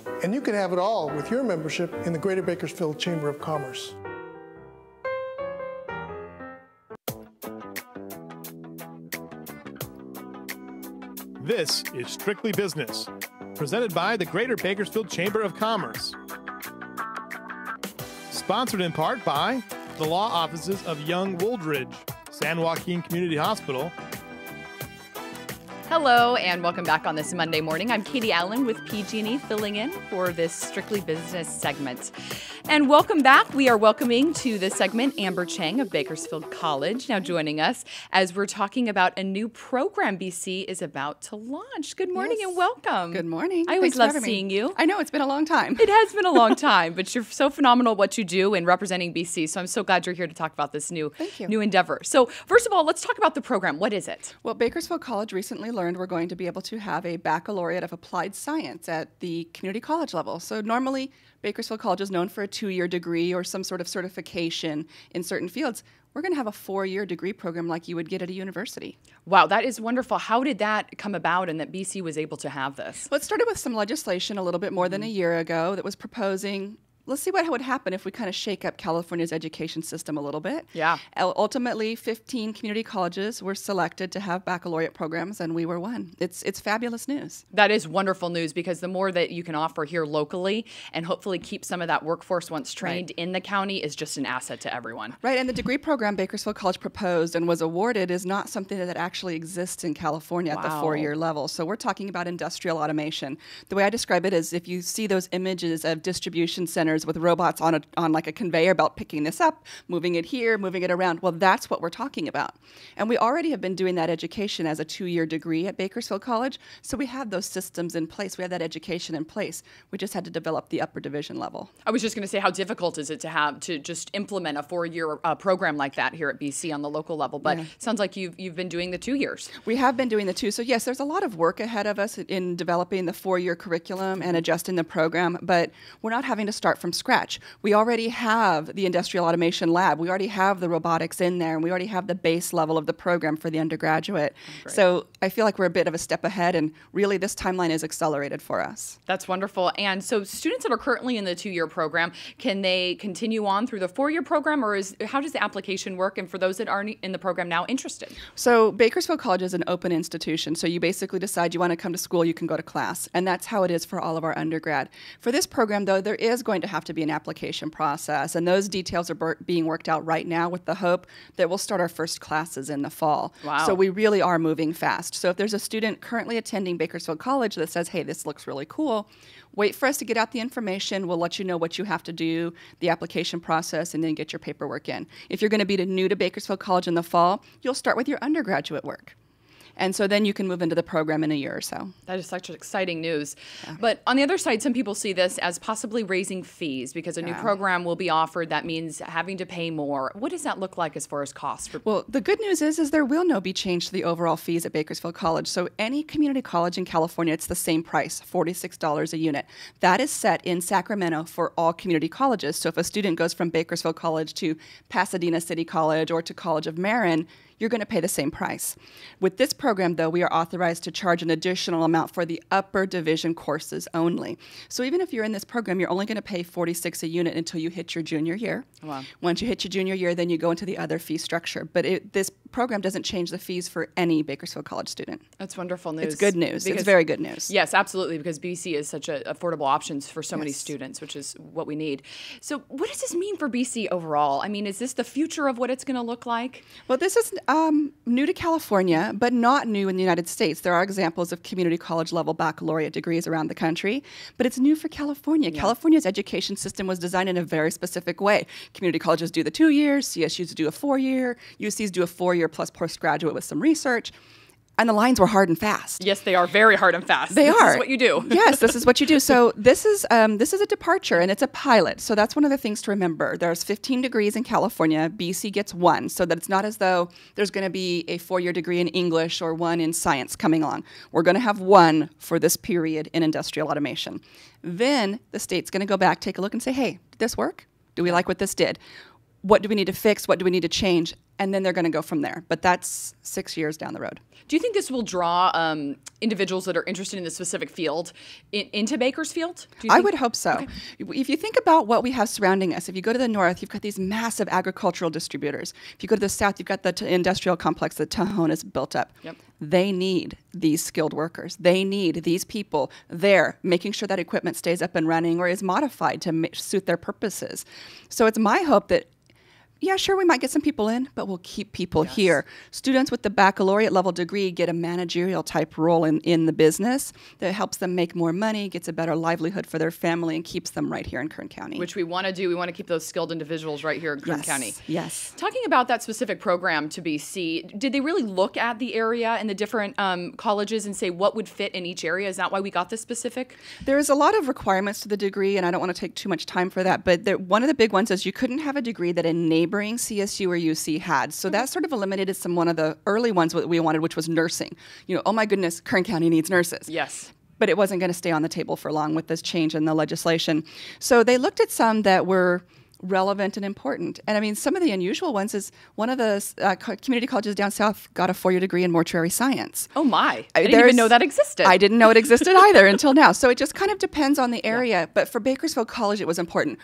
And you can have it all with your membership in the Greater Bakersfield Chamber of Commerce. This is Strictly Business, presented by the Greater Bakersfield Chamber of Commerce. Sponsored in part by the law offices of Young Wooldridge, San Joaquin Community Hospital. Hello and welcome back on this Monday morning. I'm Katie Allen with PG&E filling in for this Strictly Business segment. And welcome back. We are welcoming to this segment Amber Chiang of Bakersfield College now joining us as we're talking about a new program BC is about to launch. Good morning and welcome. Good morning. I always love seeing you. I know, it's been a long time. It has been a long time, but you're so phenomenal at what you do in representing BC. So I'm so glad you're here to talk about this new endeavor. So first of all, let's talk about the program. What is it? Well, Bakersfield College recently learned we're going to be able to have a baccalaureate of applied science at the community college level. So normally Bakersfield College is known for a 2-year degree or some sort of certification in certain fields. We're going to have a 4-year degree program like you would get at a university. Wow, that is wonderful. How did that come about and that BC was able to have this? Well, it started with some legislation a little bit more than a year ago that was proposing, let's see what would happen if we kind of shake up California's education system a little bit. Yeah. Ultimately, 15 community colleges were selected to have baccalaureate programs, and we were one. It's fabulous news. That is wonderful news because the more that you can offer here locally and hopefully keep some of that workforce once trained in the county is just an asset to everyone. Right, and the degree program Bakersfield College proposed and was awarded is not something that actually exists in California at the 4-year level. So we're talking about industrial automation. The way I describe it is if you see those images of distribution centers with robots on like a conveyor belt picking this up, moving it here, moving it around. Well, that's what we're talking about. And we already have been doing that education as a 2-year degree at Bakersfield College. So we have those systems in place. We have that education in place. We just had to develop the upper division level. I was just going to say, how difficult is it to just implement a 4-year program like that here at BC on the local level? But it sounds like you've been doing the 2 years. We have been doing the 2. So yes, there's a lot of work ahead of us in developing the 4-year curriculum and adjusting the program, but we're not having to start from scratch. We already have the industrial automation lab. We already have the robotics in there, and we already have the base level of the program for the undergraduate. So I feel like we're a bit of a step ahead, and really this timeline is accelerated for us. That's wonderful. And so students that are currently in the 2-year program, can they continue on through the 4-year program, or how does the application work? And for those that aren't in the program now interested? So Bakersfield College is an open institution. So you basically decide you want to come to school, you can go to class. And that's how it is for all of our undergrad. For this program, though, there is going to have to be an application process. And those details are being worked out right now with the hope that we'll start our first classes in the fall. Wow. So we really are moving fast. So if there's a student currently attending Bakersfield College that says, hey, this looks really cool, wait for us to get out the information. We'll let you know what you have to do, the application process, and then get your paperwork in. If you're going to be new to Bakersfield College in the fall, you'll start with your undergraduate work. And so then you can move into the program in a year or so. That is such exciting news. Yeah. But on the other side, some people see this as possibly raising fees because a new program will be offered. That means having to pay more. What does that look like as far as cost? Well, the good news is there will no be change to the overall fees at Bakersfield College. So any community college in California, it's the same price, $46 a unit. That is set in Sacramento for all community colleges. So if a student goes from Bakersfield College to Pasadena City College or to College of Marin, you're going to pay the same price. With this program, though, we are authorized to charge an additional amount for the upper division courses only. So even if you're in this program, you're only going to pay $46 a unit until you hit your junior year. Wow. Once you hit your junior year, then you go into the other fee structure. But this program doesn't change the fees for any Bakersfield College student. That's wonderful news. It's good news. It's very good news. Yes, absolutely, because BC is such affordable options for so many students, which is what we need. So what does this mean for BC overall? I mean, is this the future of what it's going to look like? Well, this is new to California, but not new in the United States. There are examples of community college level baccalaureate degrees around the country, but it's new for California. Yeah. California's education system was designed in a very specific way. Community colleges do the 2 years, CSUs do a 4-year, UCs do a 4-year plus postgraduate with some research. And the lines were hard and fast. Yes, they are very hard and fast. This is what you do. Yes, this is what you do. So this is a departure, and it's a pilot. So that's one of the things to remember. There's 15 degrees in California. BC gets 1, so that it's not as though there's going to be a 4-year degree in English or 1 in science coming along. We're going to have 1 for this period in industrial automation. Then the state's going to go back, take a look, and say, hey, did this work? Do we like what this did? what do we need to fix? What do we need to change? And then they're going to go from there. But that's 6 years down the road. Do you think this will draw individuals that are interested in the specific field into Bakersfield? I would hope so. Okay. If you think about what we have surrounding us, if you go to the north, you've got these massive agricultural distributors. If you go to the south, you've got the industrial complex that Tejon has built up. Yep. They need these skilled workers. They need these people there making sure that equipment stays up and running or is modified to suit their purposes. So it's my hope that yeah, sure, we might get some people in, but we'll keep people here. Students with the baccalaureate level degree get a managerial type role in the business that helps them make more money, gets a better livelihood for their family, and keeps them right here in Kern County. Which we want to do. We want to keep those skilled individuals right here in Kern County. Yes. Talking about that specific program to BC, did they really look at the area and the different colleges and say what would fit in each area? Is that why we got this specific? There's a lot of requirements to the degree, and I don't want to take too much time for that, but one of the big ones is you couldn't have a degree that a neighboring CSU or UC had. So that sort of eliminated one of the early ones that we wanted, which was nursing. You know, oh my goodness, Kern County needs nurses. Yes. But it wasn't going to stay on the table for long with this change in the legislation. So they looked at some that were relevant and important. And I mean, some of the unusual ones is one of the community colleges down south got a 4-year degree in mortuary science. Oh my, I didn't even know that existed. I didn't know it existed either until now. So it just kind of depends on the area. Yeah. But for Bakersfield College, it was important.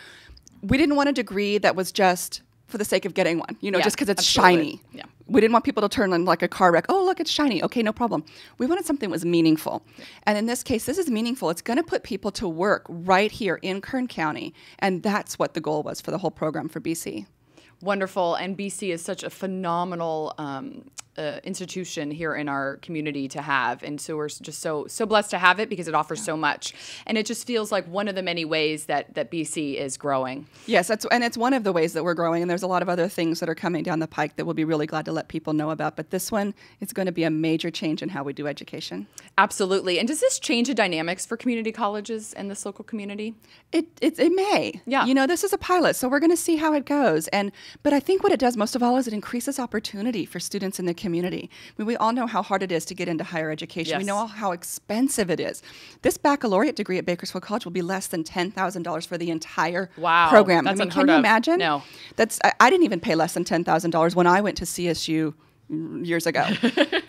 We didn't want a degree that was just for the sake of getting one, you know, just because it's shiny. Yeah. We didn't want people to turn on like a car wreck. Oh, look, it's shiny. Okay, no problem. We wanted something that was meaningful. Yeah. And in this case, this is meaningful. It's going to put people to work right here in Kern County. And that's what the goal was for the whole program for BC. Wonderful. And BC is such a phenomenal institution here in our community to have. And so we're just so blessed to have it because it offers so much. And it just feels like one of the many ways that BC is growing. Yes, and it's one of the ways that we're growing. And there's a lot of other things that are coming down the pike that we'll be really glad to let people know about. But this one is going to be a major change in how we do education. Absolutely. And does this change the dynamics for community colleges and this local community? It may. Yeah. You know, this is a pilot, so we're going to see how it goes. But I think what it does most of all is it increases opportunity for students in the community. I mean, we all know how hard it is to get into higher education. Yes. We know how expensive it is. This baccalaureate degree at Bakersfield College will be less than $10,000 for the entire program. That's can you imagine? No. I didn't even pay less than $10,000 when I went to CSU years ago,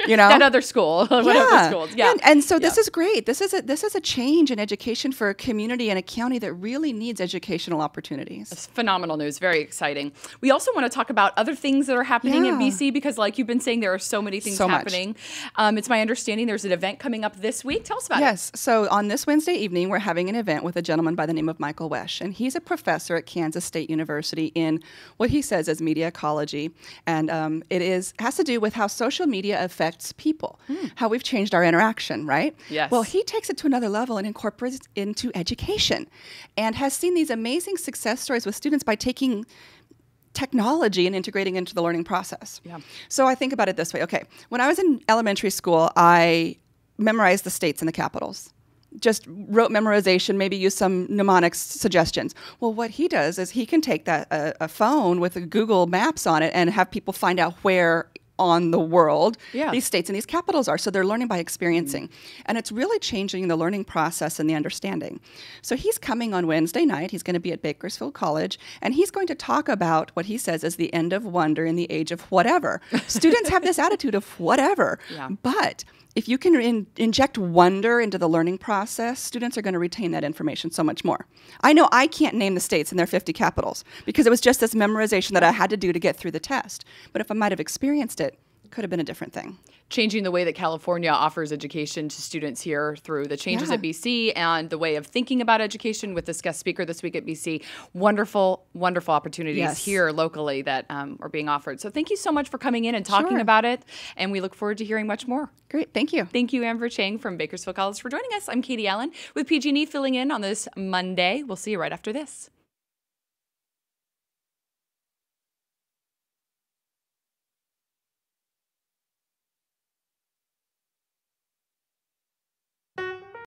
you know, that other school, yeah. Schools. Yeah. And so this is great. This is a change in education for a community and a county that really needs educational opportunities. It's phenomenal news. Very exciting. We also want to talk about other things that are happening in BC because, like you've been saying, there are so many things happening. It's my understanding there's an event coming up this week. Tell us about it. Yes. So on this Wednesday evening, we're having an event with a gentleman by the name of Michael Wesch, and he's a professor at Kansas State University in what he says is media ecology, and it has to do with how social media affects people, how we've changed our interaction, right? Yes. Well, he takes it to another level and incorporates it into education and has seen these amazing success stories with students by taking technology and integrating into the learning process. Yeah. So I think about it this way. Okay, when I was in elementary school, I memorized the states and the capitals. Just rote memorization, maybe use some mnemonic suggestions. Well, what he does is he can take that a phone with a Google Maps on it and have people find out where on the world these states and these capitals are. So they're learning by experiencing. And it's really changing the learning process and the understanding. So he's coming on Wednesday night. He's going to be at Bakersfield College. And he's going to talk about what he says is the end of wonder in the age of whatever. Students have this attitude of whatever. Yeah. But if you can inject wonder into the learning process, students are going to retain that information so much more. I know I can't name the states and their 50 capitals because it was just this memorization that I had to do to get through the test. But if I might have experienced it, it could have been a different thing. Changing the way that California offers education to students here through the changes at BC and the way of thinking about education with this guest speaker this week at BC. Wonderful, wonderful opportunities here locally that are being offered. So thank you so much for coming in and talking about it. And we look forward to hearing much more. Great. Thank you. Thank you, Amber Chiang from Bakersfield College for joining us. I'm Katie Allen with PG&E filling in on this Monday. We'll see you right after this.